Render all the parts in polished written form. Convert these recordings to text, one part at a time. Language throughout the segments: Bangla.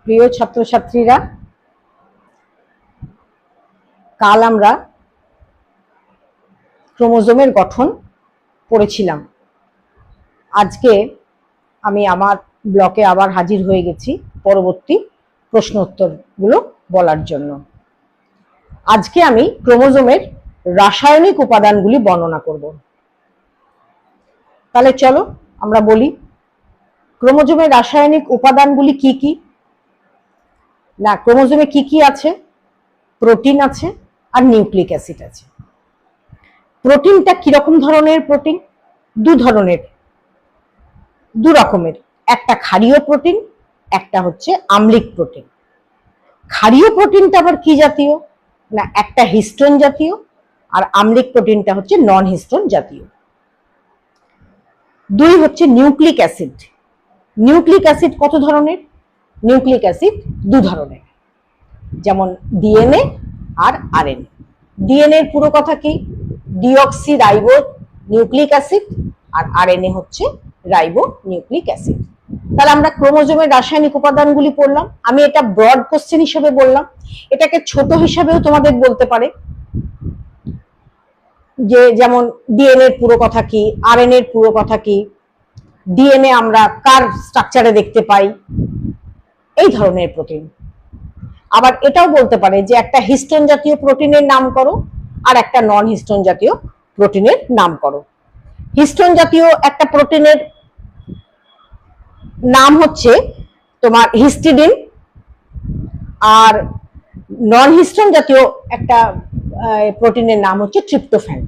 প্রিয় ছাত্রছাত্রীরা, কাল আমরা ক্রোমোজোমের গঠন পড়েছিলাম। আজকে আমি আমার ব্লকে আবার হাজির হয়ে গেছি পরবর্তী প্রশ্ন উত্তরগুলো বলার জন্য। আজকে আমি ক্রোমোজোমের রাসায়নিক উপাদানগুলি বর্ণনা করব। তাহলে চলো আমরা বলি, ক্রোমোজোমের রাসায়নিক উপাদানগুলি কি কি? না, ক্রোমোজোমে কি কি আছে? প্রোটিন আছে আর নিউক্লিক অ্যাসিড আছে। প্রোটিনটা কিরকম ধরনের প্রোটিন? দু রকমের। একটা ক্ষারীয় প্রোটিন, একটা হচ্ছে আম্লিক প্রোটিন। ক্ষারীয় প্রোটিনটা আবার কি জাতীয়? না, একটা হিস্টোন জাতীয়, আর আম্লিক প্রোটিনটা হচ্ছে নন হিস্টোন জাতীয়। দুই হচ্ছে নিউক্লিক অ্যাসিড। নিউক্লিক অ্যাসিড কত ধরনের? নিউক্লিক অ্যাসিড দু ধরনের, যেমন ডিএনএ আর আরএনএ। ডিএনএ এর পুরো কথা কি? ডিঅক্সি রাইবো নিউক্লিক অ্যাসিড, আর আরএনএ হচ্ছে রাইবো নিউক্লিক অ্যাসিড। তাহলে আমরা ক্রোমোজোমের রাসায়নিক উপাদানগুলি পড়লাম। আমি এটা ব্রড কোশ্চেন হিসেবে বললাম, এটাকে ছোট হিসাবেও তোমাদের বলতে পারে, যে যেমন ডিএনএ এর পুরো কথা কি, আরএনএ এর পুরো কথা কি, ডিএনএ আমরা কার স্ট্রাকচারে দেখতে পাই, এই ধরনের প্রোটিন। আবার এটাও বলতে পারে যে একটা হিস্টোন জাতীয় প্রোটিনের নাম করো আর একটা নন হিস্টোন জাতীয় প্রোটিনের নাম করো। হিস্টোন জাতীয় একটা প্রোটিনের নাম হচ্ছে তোমার হিস্টিডিন, আর নন হিস্টোন জাতীয় একটা প্রোটিনের নাম হচ্ছে ট্রিপ্টোফ্যান।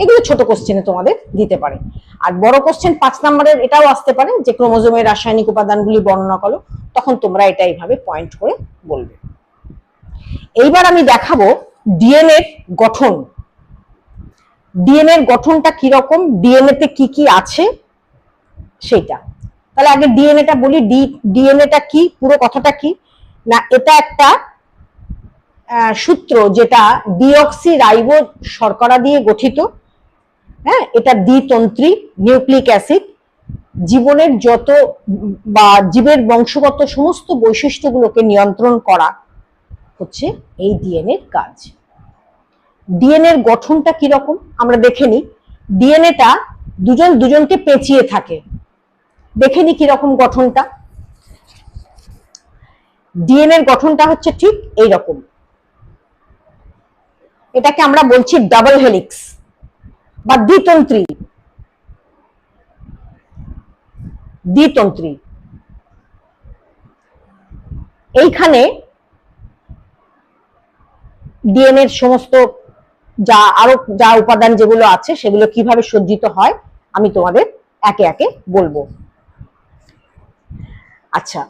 এগুলো ছোট কোশ্চেনে তোমাদের দিতে পারে। আর বড় কোশ্চেন 5 নম্বরের এটাও আসতে পারে যে ক্রোমোজোমের রাসায়নিক উপাদানগুলি বর্ণনা করো, তখন তোমরা এটা এইভাবে পয়েন্ট করে বলবে। এইবার আমি দেখাবো ডিএনএ এর গঠন। ডিএনএ এর গঠনটা কিরকম, ডিএনএ তে কি কি আছে সেটা। তাহলে আগে ডিএনএটা বলি। ডিএনএটা কি, পুরো কথাটা কি? না, এটা একটা সূত্র যেটা ডিঅক্সি রাইবো শর্করা দিয়ে গঠিত। হ্যাঁ, এটা দ্বিতন্ত্রী নিউক্লিক অ্যাসিড। জীবনের যত বা জীবের বংশগত সমস্ত বৈশিষ্ট্যগুলোকে নিয়ন্ত্রণ করা হচ্ছে এই ডিএনএ এর কাজ। ডিএনএ এর গঠনটা কিরকম আমরা দেখে নিই। ডিএনএটা দুজন দুজনকে পেঁচিয়ে থাকে। দেখে নিই কিরকম গঠনটা। ডিএনএ এর গঠনটা হচ্ছে ঠিক এইরকম। এটাকে আমরা বলছি ডাবল হেলিক্স বা দ্বিতন্ত্রী। দ্বিতন্ত্রী। এইখানে ডিএনএ এর সমস্ত যা উপাদান যেগুলো আছে সেগুলো কিভাবে সজ্জিত হয় আমি তোমাদের একে একে বলবো। আচ্ছা,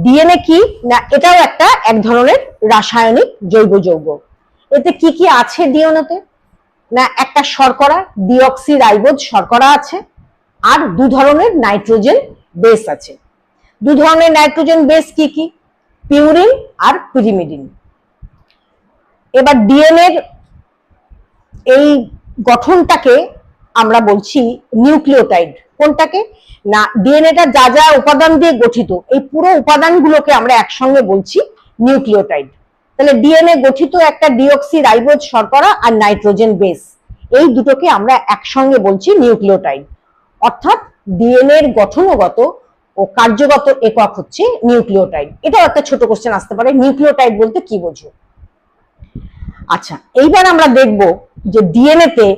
ডিএনএ কি? না, এটাও একটা এক ধরনের রাসায়নিক জৈব যৌগ। এতে কি কি আছে ডিএনএতে? না, একটা শর্করা ডিঅক্সি রাইবোজ শর্করা আছে, আর দু ধরনের নাইট্রোজেন বেস আছে। দু ধরনের নাইট্রোজেন বেস কি কি? পিউরিন আর পিরিমিডিন। এবার ডিএনএ এর এই গঠনটাকে আমরা বলছি নিউক্লিওটাইড। কোনটাকে? না, ডিএনএটা যা যা উপাদান দিয়ে গঠিত, এই পুরো উপাদানগুলোকে আমরা একসঙ্গে বলছি নিউক্লিওটাইড। তাহলে ডিএনএ গঠিত একটা ডিঅক্সি রাইবোজ শর্করা আর নাইট্রোজেন বেস, এই দুটোকে আমরা একসঙ্গে বলছি নিউক্লিওটাইড। অর্থাৎ ডিএনএ এর গঠনগত ও কার্যগত একক হচ্ছে নিউক্লিওটাইড। এটাও একটা ছোট কোশ্চেন আসতে পারে, নিউক্লিওটাইড বলতে কি বোঝো। আচ্ছা, এইবার আমরা দেখব যে ডিএনএ তে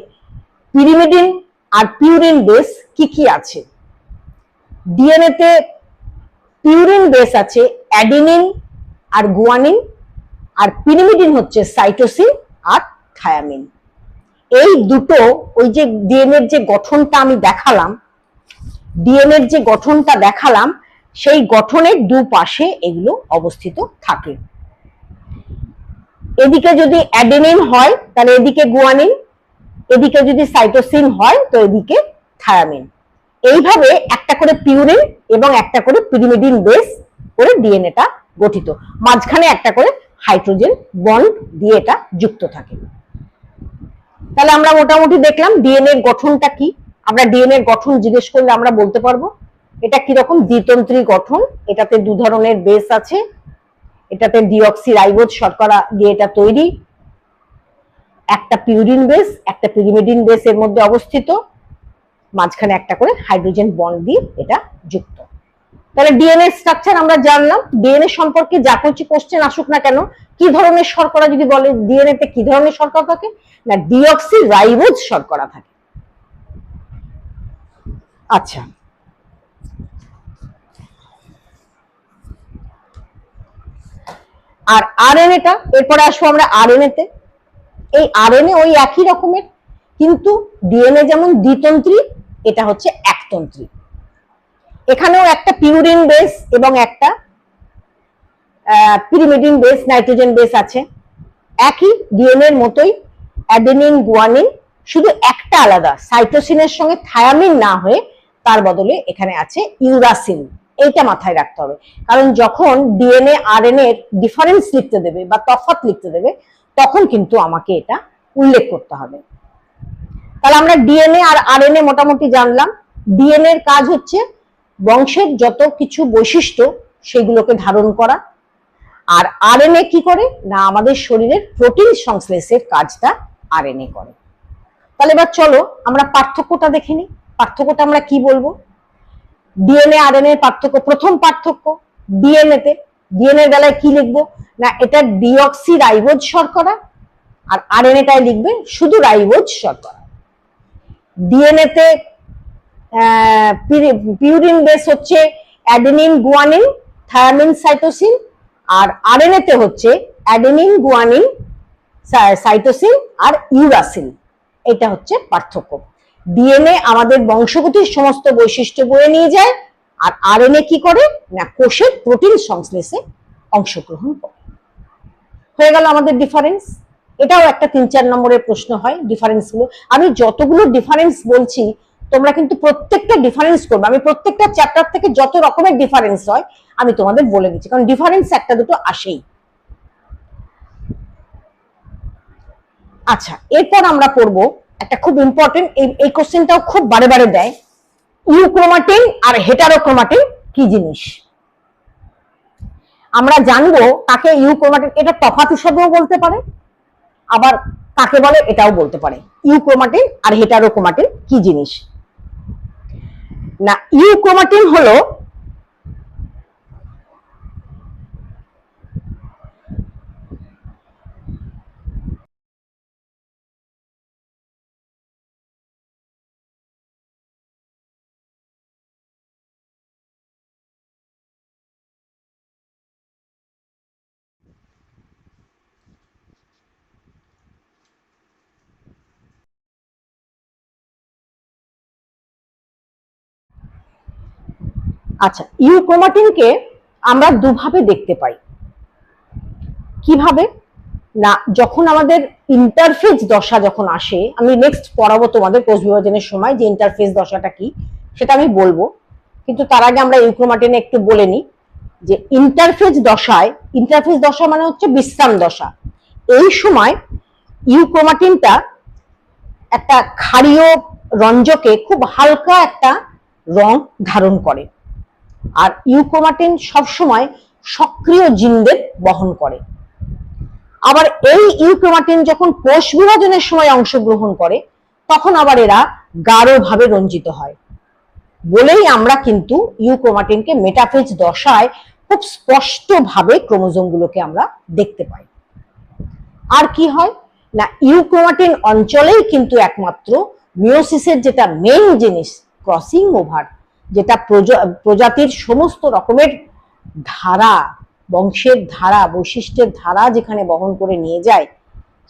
পিরিমিডিন আর পিউরিন বেস কি কি আছে। ডিএনএ তে পিউরিন বেস আছে অ্যাডিনিন আর গুয়ানিন, আর পিরিমিডিন হচ্ছে সাইটোসিন আর থায়ামিন। এই দুটো, ওই যে ডিএনএ এর যে গঠনটা আমি দেখালাম, ডিএনএ এর যে গঠনটা দেখালাম, সেই গঠনের দুপাশে এগুলো অবস্থিত থাকে। এদিকে যদি অ্যাডেনিন হয় তাহলে এদিকে গুয়ানিন, এদিকে যদি সাইটোসিন হয় তো এদিকে থায়ামিন। এইভাবে একটা করে পিউরিন এবং একটা করে পিরিমিডিন বেস করে ডিএনএটা গঠিত। মাঝখানে একটা করে হাইড্রোজেন বন্ড দিয়ে এটা যুক্ত থাকে। তাহলে আমরা মোটামুটি দেখলাম ডিএনএ এর গঠনটা কি। আমরা ডিএনএ এর গঠন জিজ্ঞেস করলে আমরা বলতে পারবো এটা কিরকম দ্বিতন্ত্রী গঠন, এটাতে দু ধরনের বেস আছে, এটাতে ডিঅক্সিরাইবোজ শর্করা দিয়ে এটা তৈরি, একটা পিউরিন বেস একটা পিরিমিডিন বেস এর মধ্যে অবস্থিত, মাঝখানে একটা করে হাইড্রোজেন বন্ড দিয়ে এটা যুক্ত। তাহলে ডিএনএ স্ট্রাকচার আমরা জানলাম। ডিএনএ সম্পর্কে যা কিছু কোশ্চেন আসুক না কেন, কি ধরনের শর্করা যদি বলে ডিএনএ তে কি ধরনের শর্করা থাকে, না ডিঅক্সিরাইবোজ শর্করা থাকে। আচ্ছা, আর আরএনএটা, এরপরে আসবো আমরা আরএনএ তে। এই আরএনএ ওই একই রকমের, কিন্তু ডিএনএ যেমন দ্বিতন্ত্রী, এটা হচ্ছে একতন্ত্রী। এখানেও একটা পিউরিন বেস এবং একটা পিরিমিডিন বেস, নাইট্রোজেন বেস আছে, একই ডিএনএ এর মতোই, অ্যাডেনিন গুয়ানিন, শুধু একটা আলাদা, সাইটোসিনের সঙ্গে থায়ামিন না হয়ে তার বদলে এখানে আছে ইউরাসিন। এইটা মাথায় রাখতে হবে, কারণ যখন ডিএনএ আরএনএ এর ডিফারেন্স লিখতে দেবে বা তফাৎ লিখতে দেবে, তখন কিন্তু আমাকে এটা উল্লেখ করতে হবে। তাহলে আমরা ডিএনএ আর আরএনএ মোটামুটি জানলাম। ডিএনএ এর কাজ হচ্ছে বংশের যত কিছু বৈশিষ্ট্য সেগুলোকে ধারণ করা, আর আরএনএ কি করে, না আমাদের শরীরের প্রোটিন সংশ্লেষের কাজটা আরএনএ করে। তাহলে এবার চলো আমরা পার্থক্যটা দেখে নিই। পার্থক্যটা আমরা কি বলবো? ডিএনএ আরএনএ এর পার্থক্য, প্রথম পার্থক্য ডিএনএ তে, ডিএনএ এর বেলায় কি লিখবো, না এটা ডিঅক্সিরাইবোজ শর্করা, আর আরএনএটায় লিখবে শুধু রাইবোজ শর্করা। ডিএনএ তে পিউরিন বেস হচ্ছে অ্যাডেনিন গুয়ানিন থায়ামিন সাইটোসিন, আর আরএনএ তে হচ্ছে অ্যাডেনিন গুয়ানিন সাইটোসিন আর ইউরাসিন। এটা হচ্ছে পার্থক্য। ডিএনএ আমাদের বংশগতির সমস্ত বৈশিষ্ট্য বয়ে নিয়ে যায়, আর আরএনএ কি করে, না কোষের প্রোটিন সংশ্লেষে অংশগ্রহণ করে। হয়ে গেল আমাদের ডিফারেন্স। এটাও একটা 3-4 নম্বরের প্রশ্ন হয়, ডিফারেন্স গুলো। আমি যতগুলো ডিফারেন্স বলছি তোমরা কিন্তু প্রত্যেকটা ডিফারেন্স করবে। আমি প্রত্যেকটা চ্যাপ্টার থেকে যত রকমের ডিফারেন্স হয় আমি তোমাদের বলে দিচ্ছি, কারণ ডিফারেন্স একটা দুটো আসেই। আচ্ছা, এরপর আমরা পড়ব একটা খুব ইম্পর্টেন্ট, এই কোশ্চেনটাও খুব বারে বারে দেয়, ইউক্রোমাটিন আর হেটারোক্রোমাটিন কি জিনিস। আমরা জানবো কাকে ইউক্রোমাটিন, এটা তফাৎ হিসেবেও বলতে পারে, আবার কাকে বলে এটাও বলতে পারে। ইউক্রোমাটিন আর হেটারোক্রোমাটিন কি জিনিস, না ইউক্রোমাটিন হলো আচ্ছা, ইউক্রোমাটিনকে আমরা দুভাবে দেখতে পাই। কিভাবে, না যখন আমাদের ইন্টারফেজ দশা যখন আসে, আমি নেক্সট পড়াবো তোমাদের কোষ বিভাজনের সময় যে ইন্টারফেজ দশাটা কি সেটা আমি বলবো, কিন্তু তার আগে আমরা ইউক্রোমাটিনে একটু বলে নিই যে ইন্টারফেজ দশায়, ইন্টারফেজ দশা মানে হচ্ছে বিশ্রাম দশা, এই সময় ইউক্রোমাটিনটা একটা ক্ষারীয় রঞ্জকে খুব হালকা একটা রং ধারণ করে, আর ইউক্রোমাটিন সবসময় সক্রিয় জিনদের বহন করে। আবার এই ইউক্রোমাটিন যখন কোষ বিভাজনের সময় অংশগ্রহণ করে তখন আবার এরা গাঢ়ভাবে রঞ্জিত হয়, বলেই আমরা কিন্তু ইউক্রোমাটিনকে মেটাফেজ দশায় খুব স্পষ্টভাবে ক্রোমোজোমগুলোকে আমরা দেখতে পাই। আর কি হয়, না ইউক্রোমাটিন অঞ্চলেই কিন্তু একমাত্র মিওসিসের যেটা মেইন জিনিস, ক্রসিং ওভার, যেটা প্রজাতির সমস্ত রকমের ধারা, বংশের ধারা, বৈশিষ্ট্যের ধারা যেখানে বহন করে নিয়ে যায়,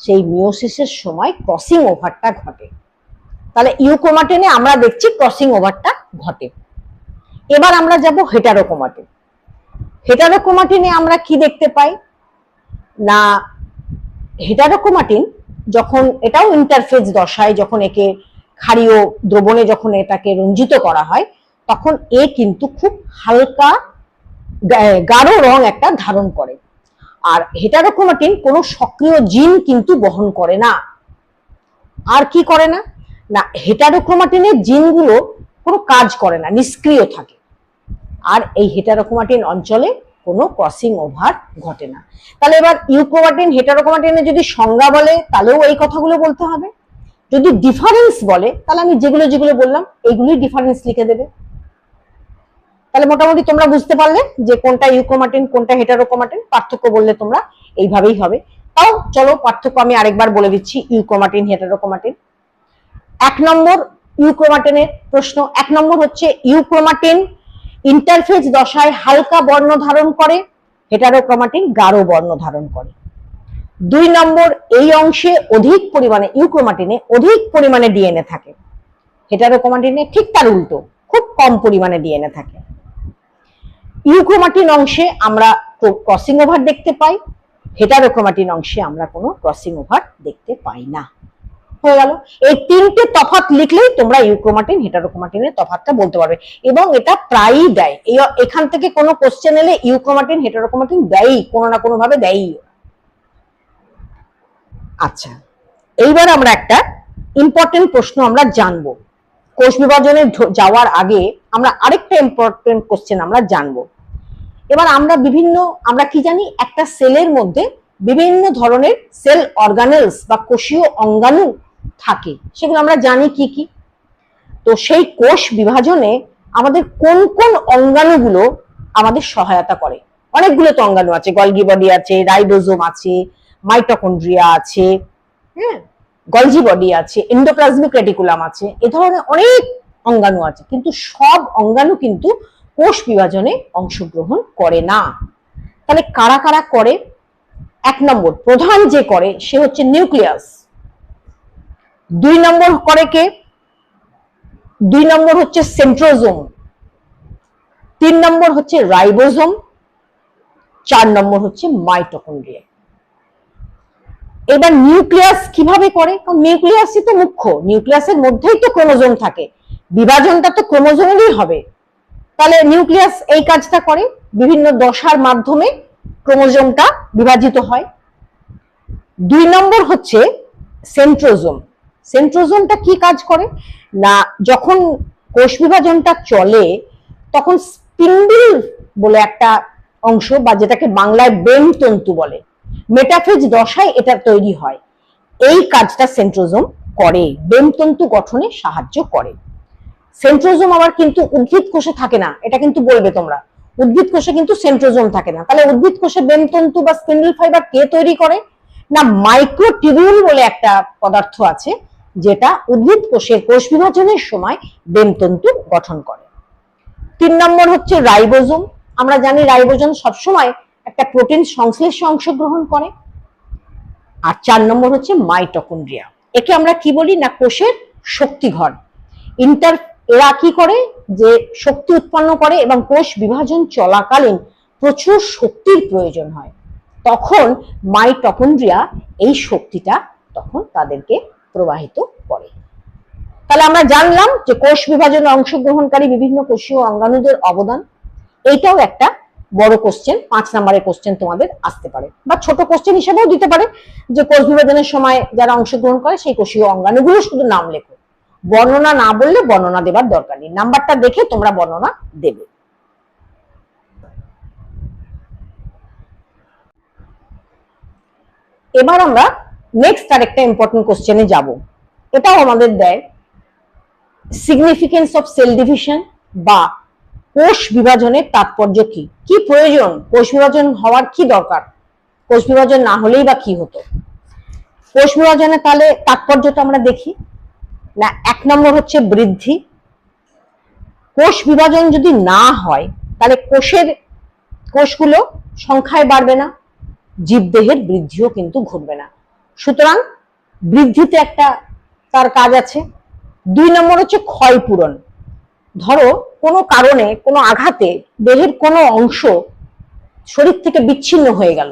সেই মিওসিসের সময় ক্রসিং ওভারটা ঘটে। তাহলে ইউক্রোমাটিনে আমরা দেখছি ক্রসিং ওভারটা ঘটে। এবার আমরা যাব হেটারোক্রোমাটিন। হেটারোক্রোমাটিনে আমরা কি দেখতে পাই, না হেটারোক্রোমাটিন যখন, এটাও ইন্টারফেজ দশায় যখন একে ক্ষারীয় দ্রবণে যখন এটাকে রঞ্জিত করা হয়, তখন এ কিন্তু খুব হালকা গাঢ় রং একটা ধারণ করে। আর হেটারোক্রোমাটিন কোনো সক্রিয় জিন কিন্তু বহন করে না। আর কি করে না, না হেটারোক্রোমাটিনের জিনগুলো কোনো কাজ করে না, নিষ্ক্রিয় থাকে। আর এই হেটারোক্রোমাটিন অঞ্চলে কোনো ক্রসিং ওভার ঘটে না। তাহলে এবার ইউক্রোমাটিন হেটারোক্রোমাটিনের যদি সংজ্ঞা বলে তাহলেও এই কথাগুলো বলতে হবে, যদি ডিফারেন্স বলে তাহলে আমি যেগুলো যেগুলো বললাম এইগুলোই ডিফারেন্স লিখে দেবে। তাহলে মোটামুটি তোমরা বুঝতে পারলে যে কোনটা ইউক্রোমাটিন কোনটা হেটারোক্রোমাটিন, পার্থক্য বললে তোমরা এইভাবেই হবে। তাও চলো পার্থক্য আমি আরেকবার বলে দিচ্ছি, ইউক্রোমাটিন হেটারোক্রোমাটিন। 1 নম্বর ইউক্রোমাটিনের প্রশ্ন, 1 নম্বর হচ্ছে ইউক্রোমাটিন ইন্টারফেজ দশায় হালকা বর্ণ ধারণ করে, হেটারোক্রোমাটিন গাঢ় বর্ণ ধারণ করে। 2 নম্বর এই অংশে অধিক পরিমাণে ইউক্রোমাটিনে অধিক পরিমাণে ডিএনএ থাকে, হেটারোক্রোমাটিনে ঠিক তার উল্টো খুব কম পরিমাণে ডিএনএ থাকে। ইউক্রোমাটিন অংশে আমরা ক্রসিং ওভার দেখতে পাই, হেটারোক্রোমাটিন অংশে আমরা কোনো ক্রসিং ওভার দেখতে পাই না। হয়ে গেল, এই 3টে তফাৎ লিখলেই তোমরা ইউক্রোমাটিন হেটারোক্রোমাটিনের তফাৎটা বলতে পারবে, এবং এটা প্রায়ই দেয়। এখান থেকে কোনো কোশ্চেন এলে ইউক্রোমাটিন হেটারোক্রোমাটিন দেয়ই, কোনো না কোনো ভাবে দেয়ই। আচ্ছা, এইবার আমরা একটা ইম্পর্টেন্ট প্রশ্ন আমরা জানবো। কোষ বিভাজনে যাওয়ার আগে আমরা আরেকটা ইম্পর্টেন্ট কোশ্চেন আমরা জানবো। এবার আমরা কি জানি, একটা সেলের মধ্যে বিভিন্ন ধরনের সেল অর্গানেলস বা কোষীয় অঙ্গাণু থাকে, সেগুলো আমরা জানি কি কি। তো সেই কোষ বিভাজনে আমাদের কোন কোন অঙ্গাণুগুলো আমাদের সহায়তা করে? অনেকগুলো তো অঙ্গাণু আছে, গলগি বডি আছে, রাইবোজোম আছে, মাইটোকন্ড্রিয়া আছে, হ্যাঁ, গলজি বডি আছে, এন্ডোপ্লাজমিক রেটিকুলাম আছে, এ ধরনের অনেক অঙ্গাণু আছে, কিন্তু সব অঙ্গাণু কিন্তু কোষ বিভাজনে অংশগ্রহণ করে না। তাহলে কারা কারা করে? 1 নম্বর প্রধান যে করে সে হচ্ছে নিউক্লিয়াস। 2 নম্বর করে কে? 2 নম্বর হচ্ছে সেন্ট্রোজোম। 3 নম্বর হচ্ছে রাইবোজোম। 4 নম্বর হচ্ছে মাইটোকন্ড্রিয়া। এবার নিউক্লিয়াস কিভাবে করে? কারণ নিউক্লিয়াসই তো মুখ্য, নিউক্লিয়াসের মধ্যেই তো ক্রোমোজোম থাকে, বিভাজনটা তো ক্রোমোজোমেরই হবে। তাহলে নিউক্লিয়াস এই কাজটা করে, বিভিন্ন দশার মাধ্যমে ক্রোমোজোমটা বিভাজিত হয়। 2 নম্বর হচ্ছে সেন্ট্রোজোম। সেন্ট্রোজোমটা কি কাজ করে না, যখন কোষ বিভাজনটা চলে তখন স্পিন্ডল বলে একটা অংশ, বা যেটাকে বাংলায় বেমতন্তু বলে, মেটাফেজ দশায় এটা তৈরি হয়। এই কাজটা সেন্ট্রোজোম করে, বেমতন্তু গঠনে সাহায্য করে। সেন্ট্রোজোম আবার কিন্তু উদ্ভিদ কোষে থাকে না, এটা কিন্তু বলবে তোমরা, উদ্ভিদ কোষে কিন্তু সেন্ট্রোজোম থাকে না। তাহলে উদ্ভিদ কোষে বেমতন্তু বা স্পিন্ডল ফাইবার কে তৈরি করে না, মাইক্রোটিবিউল বলে একটা পদার্থ আছে, যেটা উদ্ভিদ কোষের কোষ বিভাজনের সময় বেমতন্তু গঠন করে। 3 নম্বর হচ্ছে রাইবোজোম। আমরা জানি রাইবোজোম সবসময় একটা প্রোটিন সংশ্লেষে অংশগ্রহণ করে। আর 4 নম্বর হচ্ছে মাইটোকন্ড্রিয়া। একে আমরা কি বলি না, কোষের শক্তিঘর। এরা কি করে, যে শক্তি উৎপন্ন করে, এবং কোষ বিভাজন চলাকালীন প্রচুর শক্তির প্রয়োজন হয়, তখন মাইটোকন্ড্রিয়া এই শক্তিটা তখন তাদেরকে প্রবাহিত করে। তাহলে আমরা জানলাম যে কোষ বিভাজনে অংশগ্রহণকারী বিভিন্ন কোষীয় অঙ্গাণুদের অবদান। এইটাও একটা বড় কোশ্চেন, 5 নম্বরের কোশ্চেন তোমাদের আসতে পারে, বা ছোট কোশ্চেন হিসেবেও দিতে পারে, যে কোষ বিভাজনের সময় যারা অংশগ্রহণ করে সেই কোষীয় অঙ্গাণুগুলো শুধু নাম লেখো, বর্ণনা না বললে বর্ণনা দেবার দরকার নেই, নাম্বারটা দেখে তোমরা বর্ণনা দেবে। এবার আমরা নেক্সট আরেকটা ইম্পর্টেন্ট কোশ্চেনে যাব। এটাও আমাদের দেয়, সিগনিফিকেন্স অফ সেল ডিভিশন, বা কোষ বিভাজনের তাৎপর্য কি, কি প্রয়োজন, কোষ বিভাজন হওয়ার কি দরকার, কোষ বিভাজন না হলেই বা কি হতো। কোষ বিভাজনের তাহলে তাৎপর্যটা আমরা দেখি না। 1 নম্বর হচ্ছে বৃদ্ধি। কোষ বিভাজন যদি না হয় তাহলে কোষগুলো সংখ্যায় বাড়বে না, জীবদেহের বৃদ্ধিও কিন্তু ঘটবে না, সুতরাং বৃদ্ধিতে একটা তার কাজ আছে। 2 নম্বর হচ্ছে ক্ষয়পূরণ। ধরো কোনো কারণে, কোনো আঘাতে দেহের কোনো অংশ শরীর থেকে বিচ্ছিন্ন হয়ে গেল,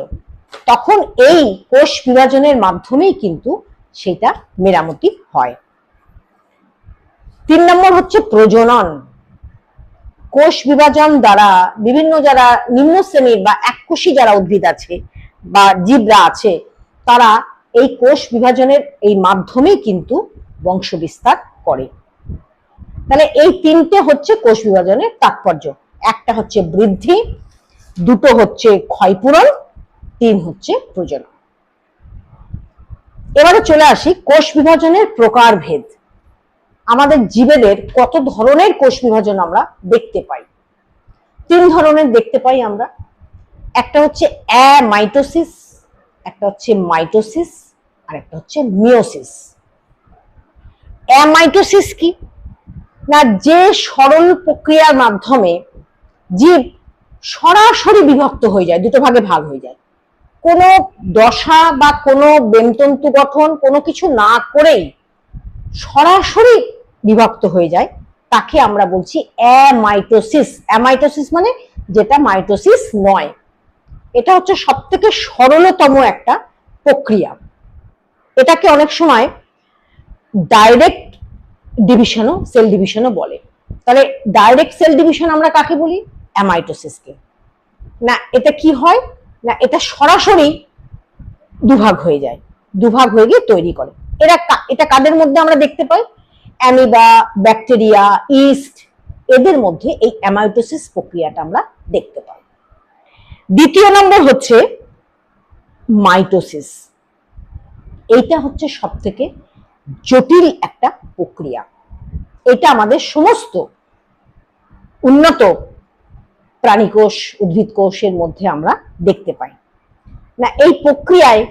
তখন এই কোষ বিভাজনের মাধ্যমেই কিন্তু সেটা মেরামতি হয়। 3 নম্বর হচ্ছে প্রজনন। কোষ বিভাজন দ্বারা বিভিন্ন যারা নিম্ন শ্রেণীর বা এককোষী যারা উদ্ভিদ আছে বা জীবরা আছে, তারা এই কোষ বিভাজনের এই মাধ্যমেই কিন্তু বংশ বিস্তার করে। তাহলে এই 3টে হচ্ছে কোষ বিভাজনের তাৎপর্য। একটা হচ্ছে বৃদ্ধি, দুটো হচ্ছে ক্ষয়পূরণ, তিন হচ্ছে প্রজনন। এবারে চলে আসি কোষ বিভাজনের প্রকারভেদ। আমাদের জীবেদের কত ধরনের কোষ বিভাজন আমরা দেখতে পাই? তিন ধরনের দেখতে পাই আমরা। একটা হচ্ছে অ্যামাইটোসিস, একটা হচ্ছে মাইটোসিস, আর একটা হচ্ছে মিওসিস। অ্যামাইটোসিস কি না, যে সরল প্রক্রিয়ার মাধ্যমে জীব সরাসরি বিভক্ত হয়ে যায়, দুটো ভাগে ভাগ হয়ে যায়, কোনো দশা বা কোনো বেমতন্তু গঠন কোনো কিছু না করেই সরাসরি বিভক্ত হয়ে যায়, তাকে আমরা বলছি অ্যামাইটোসিস। অ্যামাইটোসিস মানে যেটা মাইটোসিস নয়। এটা হচ্ছে সব থেকে সরলতম একটা প্রক্রিয়া। এটাকে অনেক সময় ডাইরেক্ট ডিভিশনও, সেল ডিভিশনও বলে। তাহলে ডাইরেক্ট সেল ডিভিশন আমরা কাকে বলি? অ্যামাইটোসিসকে। না এটা কি হয় না, এটা সরাসরি দুভাগ হয়ে যায়, দুভাগ হয়ে গিয়ে তৈরি করে। এটা কাদের মধ্যে আমরা দেখতে পাই? অ্যামিবা, ব্যাকটেরিয়া, ইস্ট, এদের মধ্যে এই অ্যামাইটোসিস প্রক্রিয়াটা আমরা দেখতে পাই। দ্বিতীয় নম্বর হচ্ছে মাইটোসিস। এইটা হচ্ছে সব থেকে জটিল একটা প্রক্রিয়া। এটা আমাদের সমস্ত উন্নত প্রাণীকোষ, উদ্ভিদ কোষের মধ্যে আমরা দেখতে পাই। না এই প্রক্রিয়ায়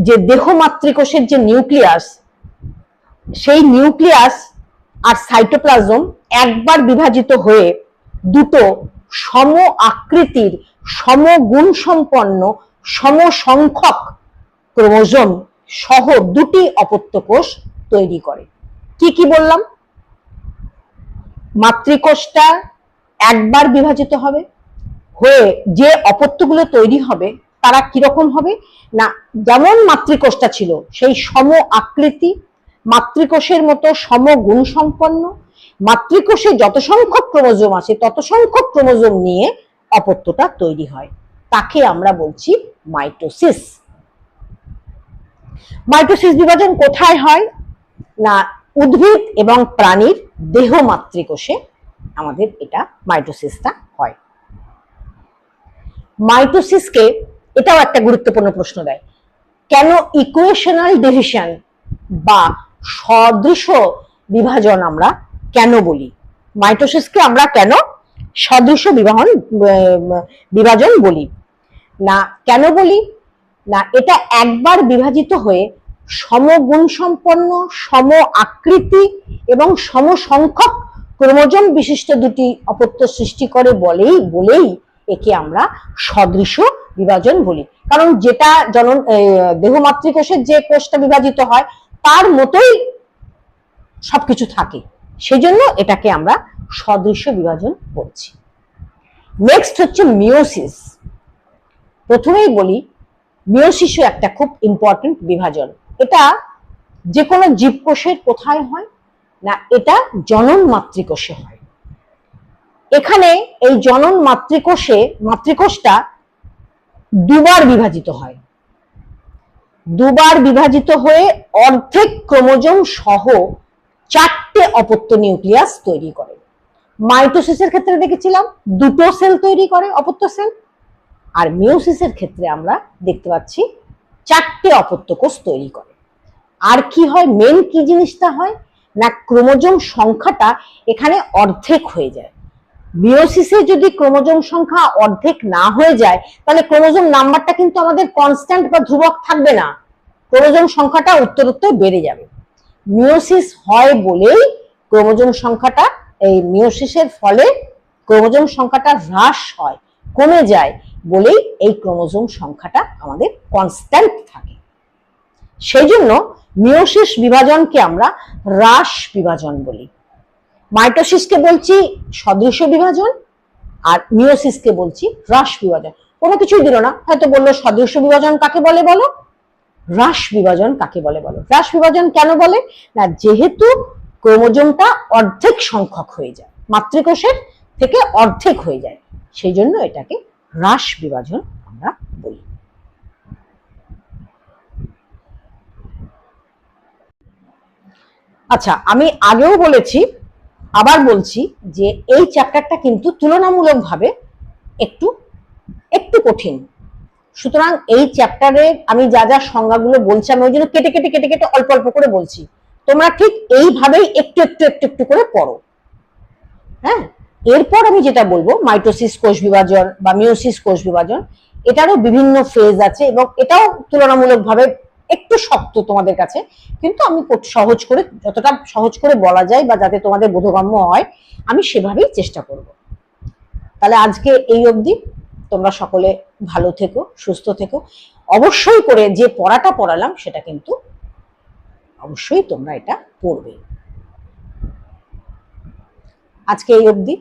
যে দেহ মাতৃকোষের যে নিউক্লিয়াস, সেই নিউক্লিয়াস আর সাইটোপ্লাজম একবার বিভাজিত হয়ে দুটো সম আকৃতির, সমগুণসম্পন্ন, সমসংখ্যক ক্রোমোজোম সহ দুটি অপত্য কোষ তৈরি করে। কি কি বললাম? মাতৃকোষটা একবার বিভাজিত হবে, হয়ে যে অপত্যগুলো তৈরি হবে তারা কিরকম হবে না, যেমন মাতৃকোষটা ছিল সেই সম আকৃতি, মাতৃকোষের মতো সমগুণ সম্পন্ন, মাতৃকোষে যত সংখ্যক ক্রোমোজোম আছে তত সংখ্যক ক্রোমোজোম নিয়ে অপত্যটা তৈরি হয়। তাকে আমরা বলছি মাইটোসিস। মাইটোসিস বিভাজন কোথায় হয় না, উদ্ভিদ এবং প্রাণীর দেহ মাতৃকোষে আমাদের এটা মাইটোসিসটা হয়। মাইটোসিসকে, এটাও একটা গুরুত্বপূর্ণ প্রশ্ন দেয়, কেন ইকুয়েশনাল ডিভিশন বা সদৃশ বিভাজন আমরা কেন বলি? মাইটোসিসকে আমরা কেন সদৃশ বিভাজন বলি? না কেন বলি না, এটা একবার বিভাজিত হয়ে সমগুণ সম্পন্ন, সম আকৃতি এবং সমসংখ্যক ক্রোমোজোম বিশিষ্ট দুটি অপত্য সৃষ্টি করে বলেই একে আমরা সদৃশ বিভাজন বলি। কারণ যেটা দেহ মাতৃকোষের যে কোষটা বিভাজিত হয় তার মতোই সবকিছু থাকে, সেজন্য এটাকে আমরা সদৃশ বিভাজন বলছি। নেক্সট হচ্ছে মিওসিস। প্রথমেই বলি মিওসিসও একটা খুব ইম্পর্টেন্ট বিভাজন। এটা যে কোনো জীবকোষের কোথায় হয় না, এটা জনন মাতৃকোষে হয়। এখানে এই জনন মাতৃকোষটা দুবার বিভাজিত হয়, দুবার বিভাজিত হয়ে অর্ধেক ক্রোমোজোম সহ চারটে অপত্য নিউক্লিয়াস তৈরি করে। মাইটোসিসের ক্ষেত্রে দেখেছিলাম দুটো সেল তৈরি করে, অপত্য সেল, আর মিওসিসের ক্ষেত্রে আমরা দেখতে পাচ্ছি চারটে অপত্য কোষ তৈরি করে। আর কি হয়, মেন কি জিনিসটা হয় না, ক্রোমোজোম সংখ্যাটা এখানে অর্ধেক হয়ে যায়। মিওসিসে যদি ক্রোমোজোম সংখ্যা অর্ধেক না হয়ে যায় তাহলে ক্রোমোজোম নাম্বারটা কিন্তু আমাদের কনস্ট্যান্ট বা ধ্রুবক থাকবে না, ক্রোমোজোম সংখ্যাটা উত্তরোত্তর বেড়ে যাবে। মিওসিস হয় বলেই ক্রোমোজোম সংখ্যাটা, এই মিওসিসের ফলে ক্রোমোজোম সংখ্যাটা হ্রাস হয়, কমে যায় বলেই এই ক্রোমোজোম সংখ্যাটা আমাদের কনস্ট্যান্ট থাকে। সেই জন্য মিওসিস বিভাজনকে আমরা হ্রাস বিভাজন বলি। মাইটোসিসকে বলছি সদৃশ বিভাজন আর মিওসিসকে বলছি হ্রাস বিভাজন। কোনো কিছুই দিল না, হয়তো বললো সদৃশ বিভাজন কাকে বলে বলো, হ্রাস বিভাজন কাকে বলে বলো। হ্রাস বিভাজন কেন বলে না, যেহেতু ক্রোমোজোমটা অর্ধেক সংখ্যক হয়ে যায়, মাতৃকোষের থেকে অর্ধেক হয়ে যায়, সেই জন্য এটাকে হ্রাস বিভাজন আমরা বলি। আচ্ছা, আমি আগেও বলেছি আবার বলছি যে এই চ্যাপ্টারটা কিন্তু তুলনামূলকভাবে একটু একটু কঠিন। সুতরাং এই চ্যাপ্টারে আমি যা যা সংজ্ঞাগুলো বলছি আমি ওই জন্য কেটে কেটে কেটে কেটে অল্প অল্প করে বলছি, তোমরা ঠিক এইভাবেই একটু একটু একটু একটু করে পড়ো। হ্যাঁ, এরপর আমি যেটা বলবো মাইটোসিস কোষ বিভাজন বা মিওসিস কোষ বিভাজন, এটারও বিভিন্ন ফেজ আছে এবং এটাও তুলনামূলকভাবে একটু শক্ত তোমাদের কাছে, কিন্তু আমি সহজ করে, যতটা সহজ করে বলা যায় বা যাতে তোমাদের বোধগম্য হয় আমি সেভাবেই চেষ্টা করব। তাহলে আজকে এই অবধি, তোমরা সকলে ভালো থেকো, সুস্থ থেকো। অবশ্যই করে যে পড়াটা পড়ালাম সেটা কিন্তু অবশ্যই তোমরা এটা পড়বে। আজকে এই অবধি।